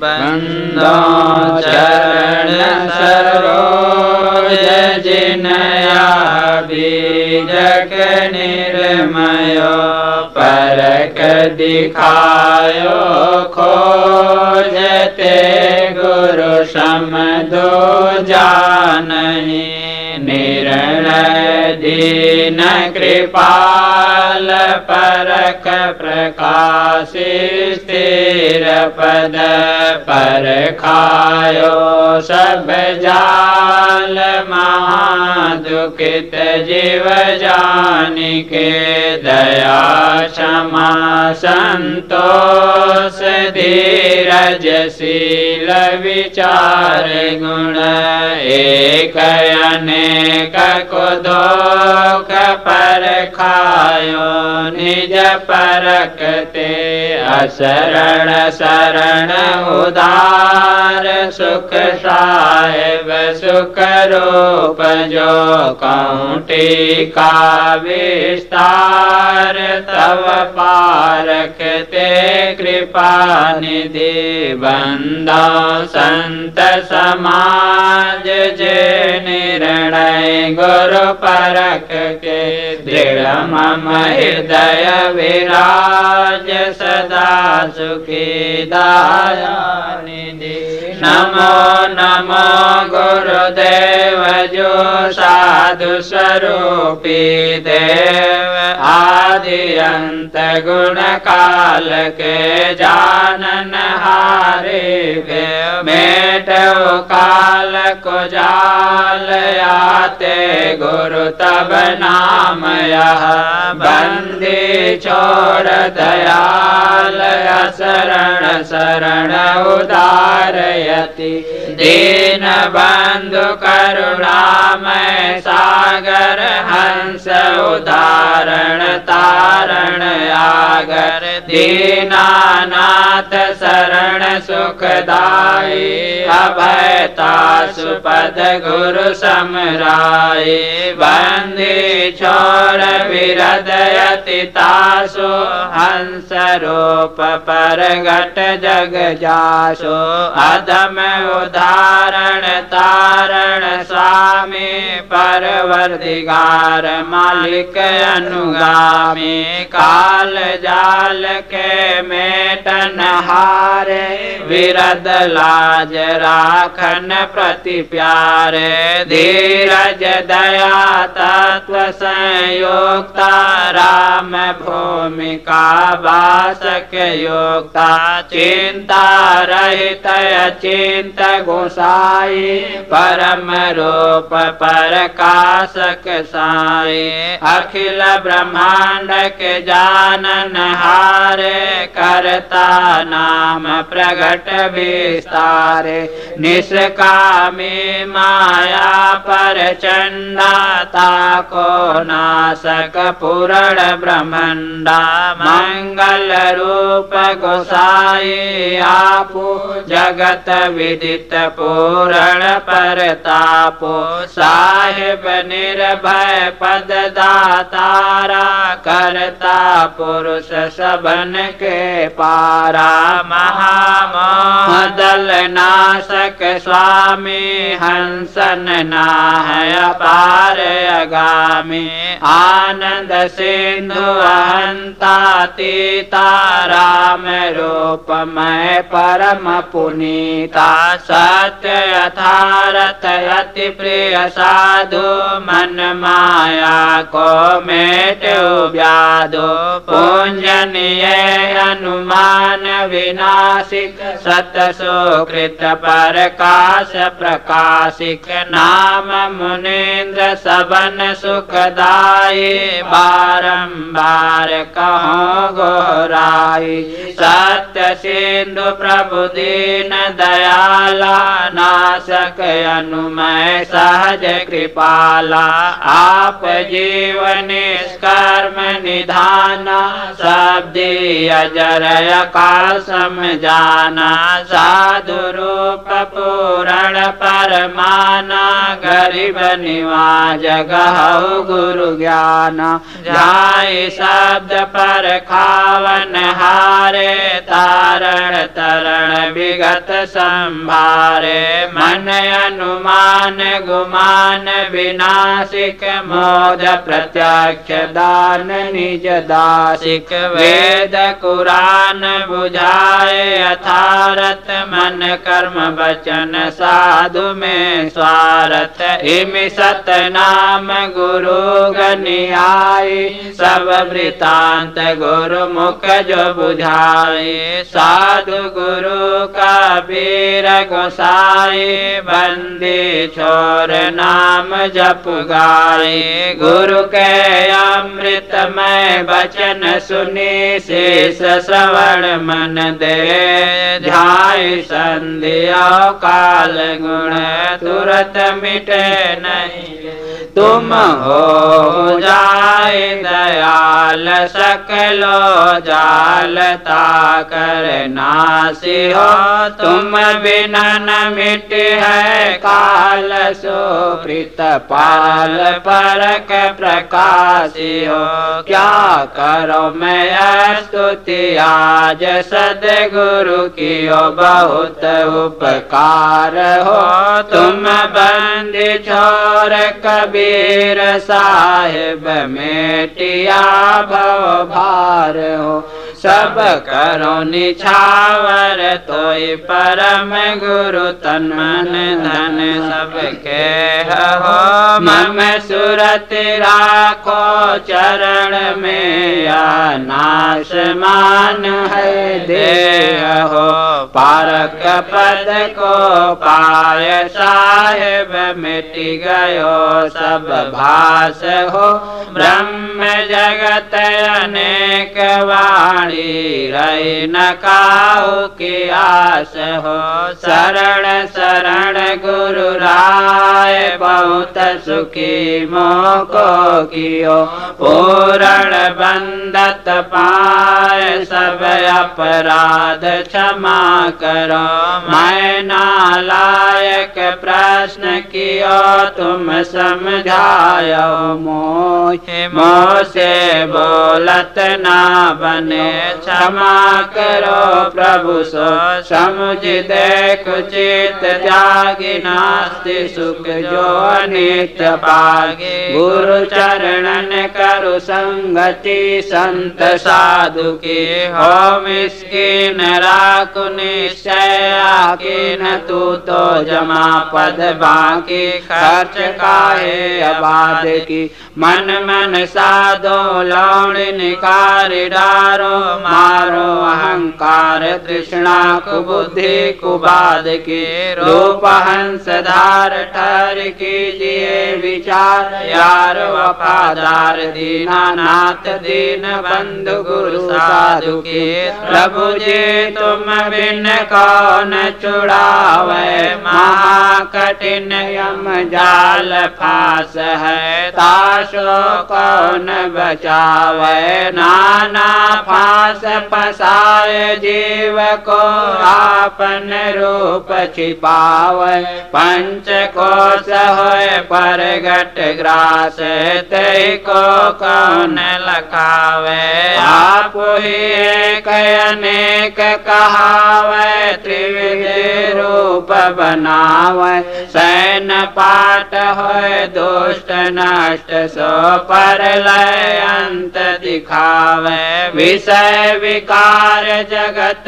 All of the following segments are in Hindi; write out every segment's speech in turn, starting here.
बंदो चरण सरोज जिनया बीजक निर्मयो परक दिखायो खोजते गुरु समदो जानहि निर्णय दीन कृपाल परख प्रकाश स्थिर पद परखायो सब जाल महादुखित जीव जानिके दया क्षमा संतोष धीरज शील विचार गुण एक अनेक को दुख परखायो निज परखते असरण शरण उदार सुख साहेब सुख रूप जो कौटी का विस्तार तव पारखते कृपा निधि बंदो संत समाज जे निर्णय गुरु परख के दृढ़ मम हृदय विराज सदा सुखी दयानिधि नमो नमो गुरुदेव जो साधु स्वरूपी देव आदि अंत गुण काल के जानन हारे मेटो काल को जाल आते गुरु तब नाम यह बंदी छोड़ दयाल शरण शरण उदारयति दीन बंधु करुणामय सागर हंस उदाहरण तारण आगर दीनानाथ शरण सुखदाई अभयता सुपद गुरु समराई बंदी छोड़ विरदयति तासो हंस रूप परगट जग जासो अधम उदाहरण तारण स्वामी परवरदिगार मालिक अनुगामी काल जाल के मेटन हारे विरद लाज राखन प्रति प्यारे धीरज दया तत्व संयोक्ता राम भूमिका वासक योक्ता चिंता रहित अचिंत गोसाई परम रूप प्रकाशक साई अखिल ब्रह्मांड के जानन हारे करता नाम प्रगट विस्तारे निष्कामी माया पर चंडाता को नासक पूर्ण ब्रह्मंडा मंगल रूप गोसाई आपू जगत विदित पूर्ण परतापो साहिब निर्भय पद दातारा करता पुरुष सबन के पारा महामोह दल नाशक स्वामी हंसन नाहय अपार अगामी आनंद सिंधु अहंता तीता राम रूप मैं परम पुनीता सत्य यथारथ अति प्रिय साधु मन माया को मेटो व्याधो पूंजनीय अनुमान विनाशिक सत सुकृत प्रकाश प्रकाशिक नाम मुनीन्द्र सबन सुखदाई बारंबार कहो गोराई सत्य सिंधु प्रभु दीन दयाला नासक अनुमय सहज कृपाला आप जीवन निष्कर्म निधाना शब्दी अजर काल समझाना साधु रूप पूर्ण परमाना गरीब निवाज गहु गुरु ज्ञान जाय शब्द पर खावन हारे तारण तरण विगत संभारे मन अनुमान गुमान विनाशिक मोद प्रत्यक्ष दान निज दासिक वेद कुरान बुझाए यथारथ मन कर्म वचन साधु में स्वारथ इमि सत नाम गुरु गनियाई सब वृतांत गुरु मुख जो बुझाए साधु गुरु का वीर गोसाई बंदी छोर नाम जप गाए गुरु के अमृतमय वचन सुनी शेष श्रवण मन दे ध्याय संध्या काल गुण तुरत मिटे नहीं तुम हो जाए दयाल सकलो जालता कर नासी हो तुम बिना न मिट है काल सुप्रीत पाल परक प्रकाशी हो क्या करो मैं स्तुति आज सदगुरु की बहुत उपकार हो तुम बंदी छोर कबीर साहिब मेटिया भव भार हो सब करो निछावर तोय परम गुरु तन मन धन सबके हो मम सुरत राखो चरण में या नाश मान है देह हो पारक पद को पाय साहेब मिट गयो सब भास हो ब्रह्म जगत अनेक वाणी रही न काहू की आस हो शरण शरण गुरु राय बहुत सुखी मोको कियो पूर्ण बंदत पाए सब अपराध क्षमा करो मैं नालायक प्रश्न कियो तुम समझायो मोह से बोलत ना बने क्षमा करो प्रभु सो समुझ देख चित त्यागी नास्ति सुख जो अनित पागे गुरु चरणन करु संगति संत साधु की हो मिस्किन राखु निश्चय आकीन तू तो जमा पद बाकी खर्च काहे आबाद की मन मन साधो लौड़ निकारि डारो मारो अहंकार तृष्णा कुबुद्धि कुबाद की रूप हंस धार ठहर कीजिए विचार यार वफादार दीनानाथ दीन बंधु गुरु साधु की प्रभु जी तुम बिन कौन छुड़ावे महा कठिन यम जाल फास है ताशो कौन बचावे नाना फास फसाए जीव को आपन रूप छिपावे पंच कोश होए परगट ग्रास ते को कौन लखावे आप ही एक अनेक कहावे त्रिविध रूप बनावे सैन पाठ होए दुष्ट नष्ट सो पर लय अंत दिखावे विषय विकार जगत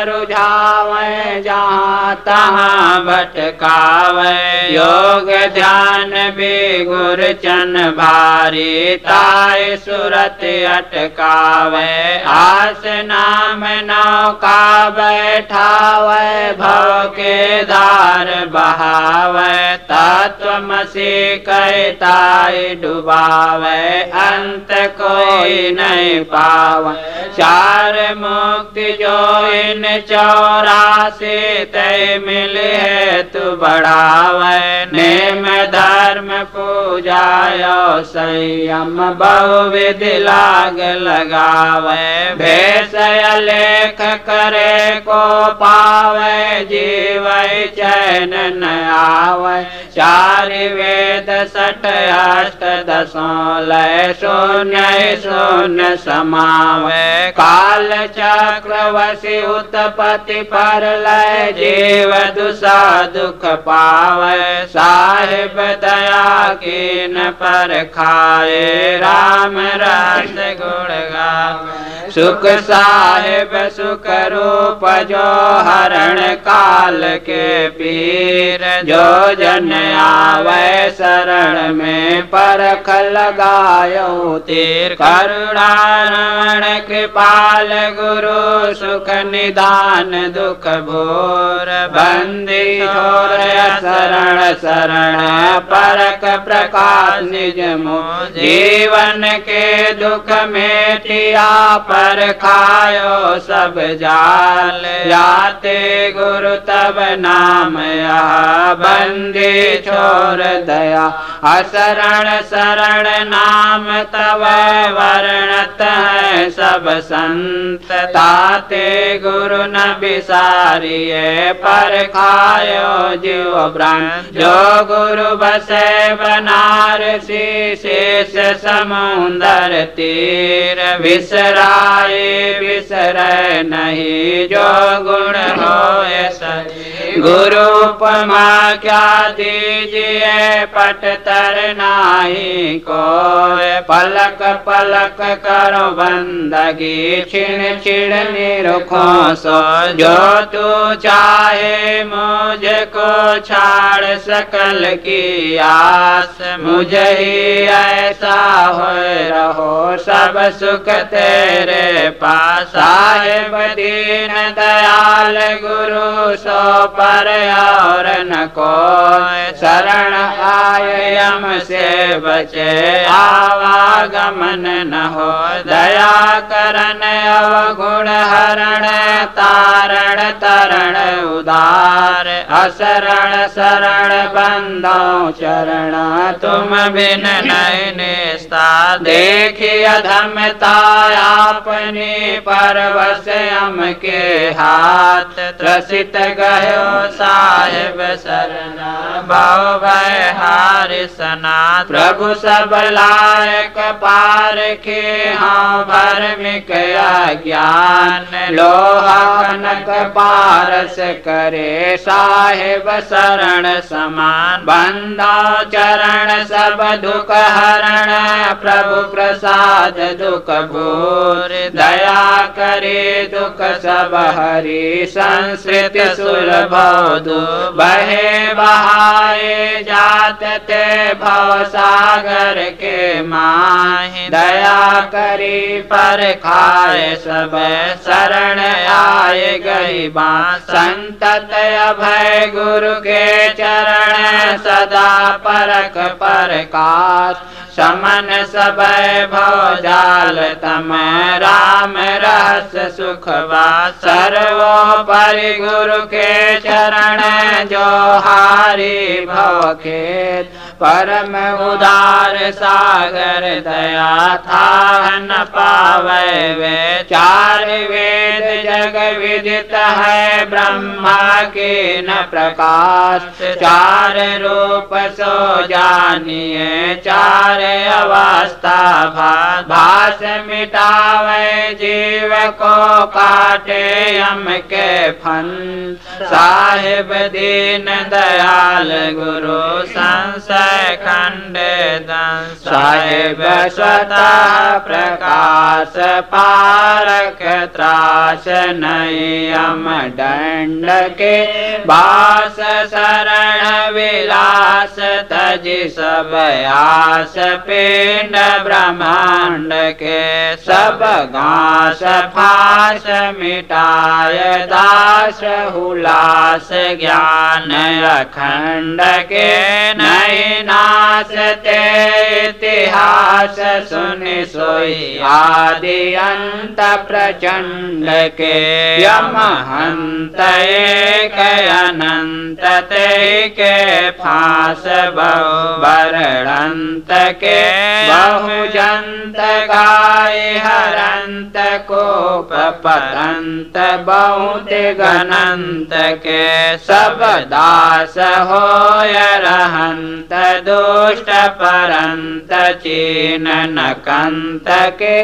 रुझावे जहाँ तहाँ भटकावे योग ध्यान भी गुरचन भारी ताय सुरत अटकावे आस नाम नौका बैठावे भव के धार बहावे तत्वमसि कहताय डुबावे अंत कोई नहीं पावे चार मुक्ति जो इन 84 ते मिले हेतु बढ़ावे नेम धर्म पूजायो संयम बहुविधि लाग लगावे भेष लेख करे को पावे जीव चैन कहन न आवे। चारि वेद सठ अष्ट दसों लय शून्य शून्य समावे। काल चक्र वसी उत्पत्ति पर लय जीव दुसा दुख पावे। साहिब दया कीन पर खाए राम रस गुण गावे। सुख साहिब सुख रूप जो हरण काल के पीर। जो जन आवे शरण में परख लगायो तीर। करुणा रमण कृपाल गुरु सुख निदान दुख भोर। बंदी छोर शरण शरण परख प्रकाश निज मोह। जीवन के दुख मेटिया पर खायो सब जाल। जाते गुरु तब नाम यह बंदी छोर दया। असरण शरण नाम तब वर्णत है सब संत। ताते गुरु न बिसारिये पर खायो जीव ब्राह्मण। जो गुरु बसे बनारसी शेष समुंदर तीर। विसराए विसरै नहीं जो गुण होए सही। गुरु उपमा क्या दीजिए पट तर नाही कोय। पलक पलक करो बंदगी छिण छिण निरखो सो। जो तू चाहे मुझको छाड़ सकल की आस। मुझे ही ऐसा हो रहो सब सुख तेरे पास। साहिब दीन दयाल गुरु सो पर और न कोय। शरण आए यम से बचे आवागमन न हो। दया करन अवगुण हरण तारण तरण उदार। असरण शरण बंदो चरण तुम बिन नहीं निस्तार। देखी अधमता अपनी परवश हम के हाथ। त्रसित गयो साहिब शरण भव भय हारि सनाथ। प्रभु सब लायक पार के हाँ भर्मिक अज्ञान। लोहा कनक पारस करे साहिब शरण समान। बंदा चरण सब दुख हरण प्रभु प्रसाद दुख भूर। दया करे दुख सब हरि संस्कृत सुलभ दो। बहे बहाए जात ते भव सागर के माहि। दया करी पर खाए सब शरण आए गई बात। संतत अभय गुरु के चरण सदा परख परकाश। समन सब भव जाल तम राम रस सुखवास। सर्वोपरि गुरु के चरण जो हारी भव खेत। परम उदार सागर दया था न पावे वे। चार वेद जग विदित है ब्रह्मा के न प्रकाश। चार रूप सो जानिए चार अवस्था भास। भास मिटावे जीव को काटे यम के फन। साहिब दीन दयाल गुरु संशय खंडे दंश। साहिब स्वतः प्रकाश पारक त्रास नहीं। यम दंड के बास शरण विलास तजी सब आस। पिंड ब्रह्मांड के सब घास फास मिटाय दास हुलास। ज्ञान अखंड के नहीं विनाश ते इतिहास सुनि सोई आदि अंत प्रचंड के यम हंत एक अनंत ते के फांस बहु वर्णंत के बहुजंत गाय हरंत कोप पतंत बहुत गणंत के सब दास होय रहंत दुष्ट परंत चीन नकंत के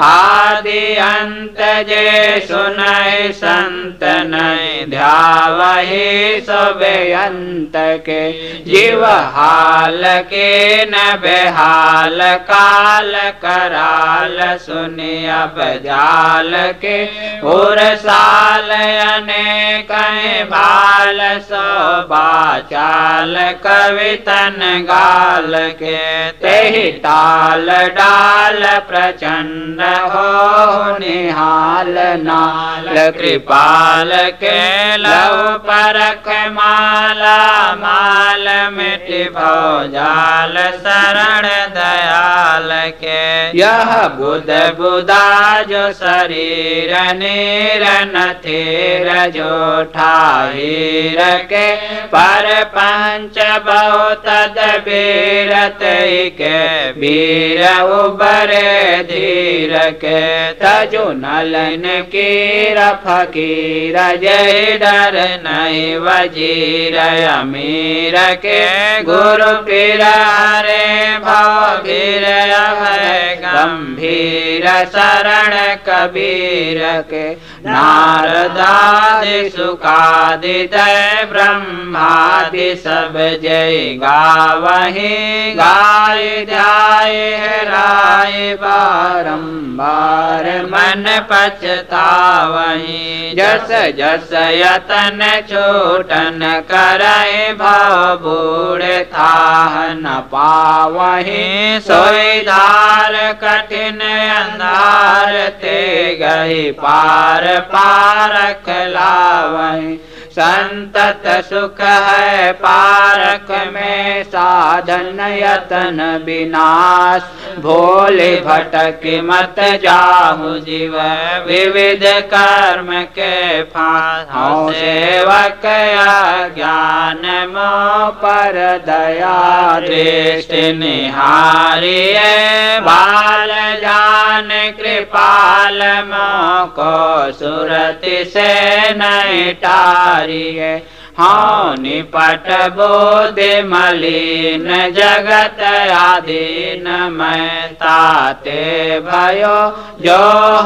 आदि अंत जे सुनहि संत नहीं ध्यावहि सबेयंत के जीव हाल के न बेहाल काल कराल सुनि अब जाल के और साल अनेक बाल सो बाचाल कवितन गाल के तेहि ताल डाल प्रचंड हो निहाल नाल कृपाल के लव परख माला माल मिटि भवजाल शरण दयाल के यह बुध बुधा जो शरीर नीर नथेर जो ठाहीर के पर पंच बहुत बीरत के वीर उबरे धीर के तजु नलन कीर फकीर जय डर नहीं वजीर अमीर के गुरु पीर रे भव भीर अभय गंभीर शरण कबीर के नारदादि सुखादि दय ब्रह्मादि सब जय गावहि गाय ध्याय राय बारंबार मन पछतावहि जस जस यतन छोटन करय भव बूढ़ थाह न पावहि सोई धार कठिन अंधार ते गई पार पारख लावहि संतत सुख है पारख में साधन यतन विनाश भोले भटक मत जाहु जीव विविध कर्म के फांस सेवक ज्ञान मोह पर दया दृष्टि निहारिए बाल जान कृपाल मोह को सुरति से नहीं टारिए हाँ निपट बोध मलिन जगत आधीन मैं ताते भयो जो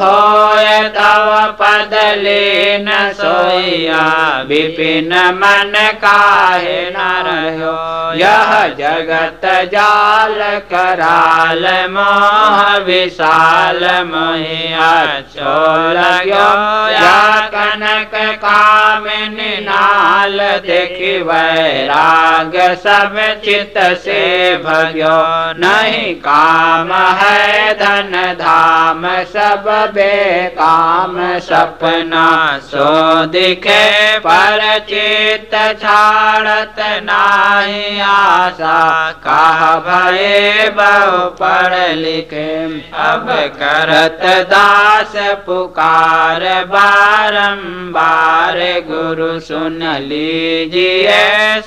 होय तव पद लीन सोया विपिन मन काहे न रहो यह जगत जाल कराल मोह विशाल मोहिया चोलयो या कनक कामिनी नाल देखि वैराग सब चित से भग्यो नहीं काम है धन धाम सब बेकाम सपना सो दिखे पर चित छाड़त नाही आशा कहा भये बहु पढ़ लिखे अब करत दास पुकार बारंबार गुरु सुन लीजिए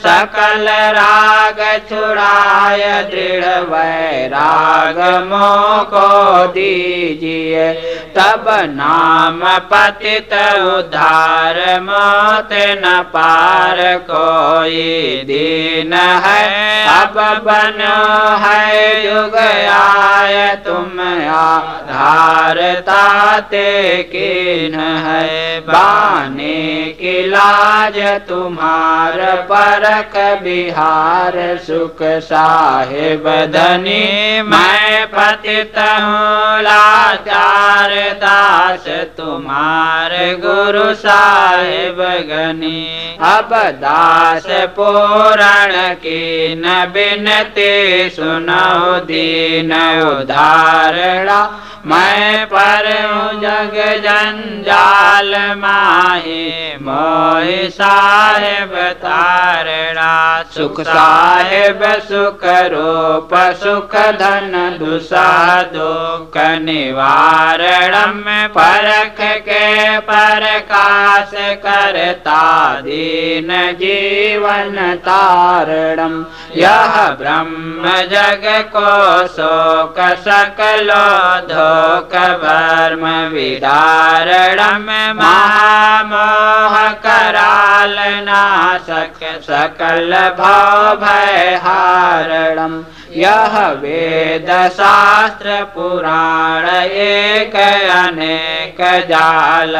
सकल राग छुड़ाय दृढ़ वैराग मोह को दीजिए तब नाम पतित उद्धार मौत न पार कोई दीन है अब बनो है युग आय तुम आधार ताते कीन है बाने की लाज तुम्हार परख बिहार सुख साहेब धनी मैं पतित हूँ लाचार दास तुम्हार गुरु साहेब गनी अब दास पूरण की न बिनती सुनो दीन उधारणा मैं परहूँ जग जंजाल माही, मोहि साहेब तारणा। सुख साहेब सुख रूप सुख धन दुसह दुख निवारणम। परख के प्रकाश करता दीन जीवन तारणम। यह ब्रह्म जग को शोक सकलो धोक वर्म विदारणम। महामोह कराल नाशक सकल भव भय हारणम। यह वेद शास्त्र पुराण एक अनेक जाल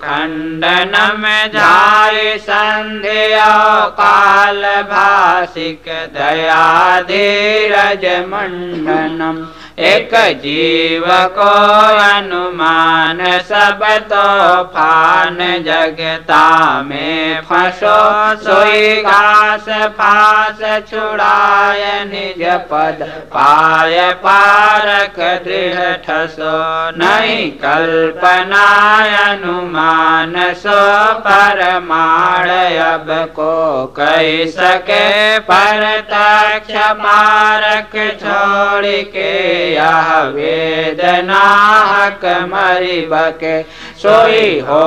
खंडनम। जाय संध्या काल भाषिक दया धीरज मंडनम। एक जीव को अनुमान सब तूफान। जगता में फंसो सोई घास फास छुड़ाय। निज पद पाय पारक दृढ़ ठसो। नहीं कल्पना अनुमान सो परमाण। अब को कह सके प्रत्यक्ष पारक छोड़ के। यह वेदना हक मरि बके। सोई हो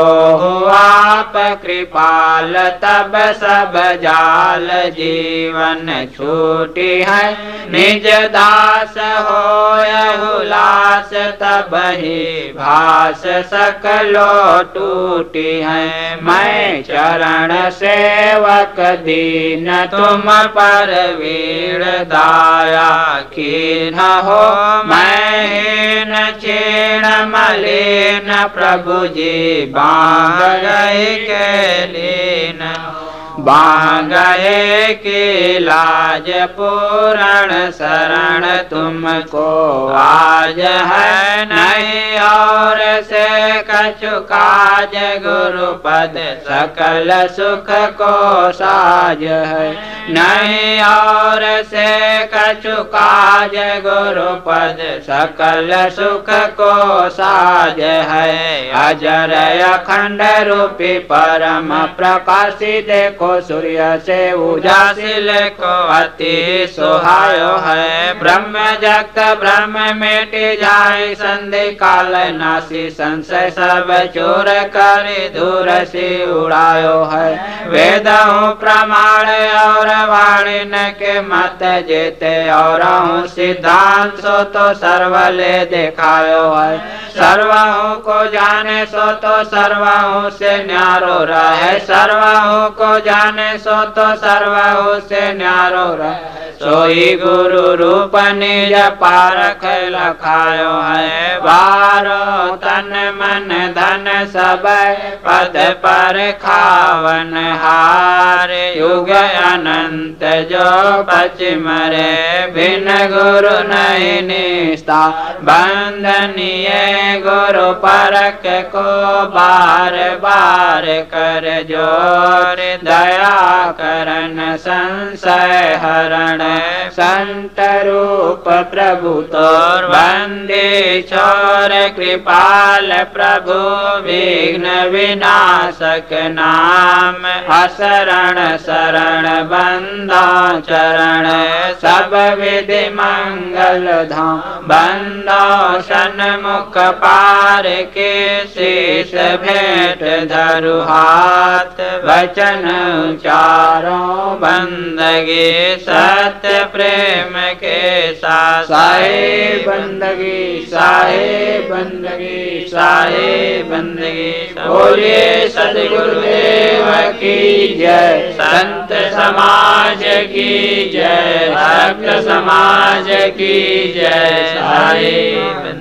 आप कृपाल तब सब जाल। जीवन छूटी है निज दास होय हुलास। तब ही भास सकलो टूटी है। मैं चरण सेवक दीन तुम पर वीर दाया कीन हो। मैं हीन क्षीण मलिन प्रभु जी बांध गए के लीन। बांध गए की लाज पूरण शरण तुमको आज है। नहीं और से कछु काज गुरुपद सकल सुख को साज है। नहीं और से कछु काज गुरुपद सकल सुख को साज है। अजर अखंड रूपी परम प्रकाशित देखो सूर्य से उजासिल को अति सुहायो है। ब्रह्म जगत ब्रह्म मिट जाए संधि काल नासी। संशय सब चोर कर दूर से उड़ायो है। वेद प्रमाण और वाणी के मत जेते। और सिद्धांत सो तो सर्वले दिखायो है। सर्वहु को जाने सो तो सर्वहु से न्यारो रहे। सर्वहु को जाने सो तो सर्वहु से न्यारो रहे। सोई गुरु रूप निज पारख लखायो है। बारो तन मन धन सब पद पर खावन हार। युग अनंत जो पश्चिम रे बिन गुरु नहीं निस्ता। बंधनीय गुरु परख को बार बार कर जोर। दया करन संशय हरण संत रूप प्रभु तोर। वंदे छोर कृपाल प्रभु विघ्न विनाशक नाम। असरण शरण बंदा चरण सब विधि मंगल धाम। बंदा सन्मुख पार के शीश भेंट धरु हाथ। वचन उचारों बंदगी सत्य प्रेम के साथ। साहे बंदगी साहे बंदगी साहे बंदगी। बोलिए सद्गुरुदेव की जय। संत समाज की जय। भक्त समाज की जय। साहे बंदगी।